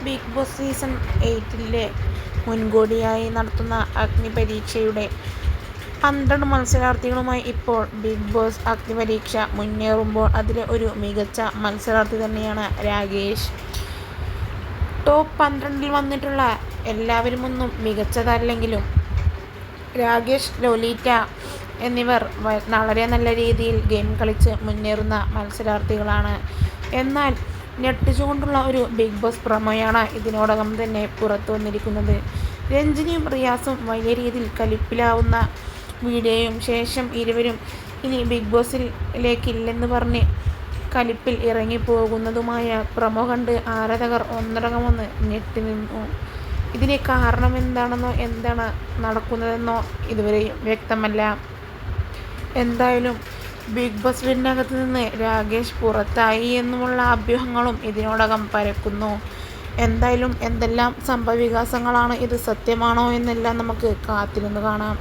Big boss season 8 മുൻകൂടിയായി നടത്തുന്ന അഗ്നിപരീക്ഷയുടെ 12 മത്സരാർത്ഥികളുമായി ഇപ്പോൾ big boss അഗ്നിപരീക്ഷ മുന്നേറുമ്പോൾ അതിലെ ഒരു മികച്ച മത്സരാർത്ഥി തന്നെയാണ് രാകേഷ്. ടോപ്പ് 12 വന്നിട്ടുള്ള എല്ലാവരുമൊന്നും മികച്ചതല്ലെങ്കിലും രാകേഷ്, ലോലീറ്റ എന്നിവർ വളരെ നല്ല രീതിയിൽ ഗെയിം കളിച്ച് മുന്നേറുന്ന മത്സരാർത്ഥികളാണ്. എന്നാൽ ഞെട്ടിച്ചുകൊണ്ടുള്ള ഒരു ബിഗ് ബോസ് പ്രൊമോയാണ് ഇതിനോടകം തന്നെ പുറത്തു വന്നിരിക്കുന്നത്. രഞ്ജിനിയും റിയാസും വലിയ രീതിയിൽ കലിപ്പിലാവുന്ന വീഡിയോയും ശേഷം ഇരുവരും ഇനി ബിഗ് ബോസിലേക്കില്ലെന്ന് പറഞ്ഞ് കലിപ്പിൽ ഇറങ്ങിപ്പോകുന്നതുമായ പ്രൊമോ കണ്ട് ആരാധകർ ഒന്നടങ്കമൊന്ന് ഞെട്ടി നിന്നു. ഇതിന് കാരണം എന്താണെന്നോ എന്താണ് നടക്കുന്നതെന്നോ ഇതുവരെയും വ്യക്തമല്ല. എന്തായാലും ബിഗ് ബോസ് വീടിനകത്ത് നിന്ന് രാകേഷ് പുറത്തായി എന്നുമുള്ള അഭ്യൂഹങ്ങളും ഇതിനോടകം പരക്കുന്നു. എന്തായാലും എന്തെല്ലാം സംഭവവികാസങ്ങളാണ്, ഇത് സത്യമാണോ എന്നെല്ലാം നമുക്ക് കാത്തിരുന്ന് കാണാം.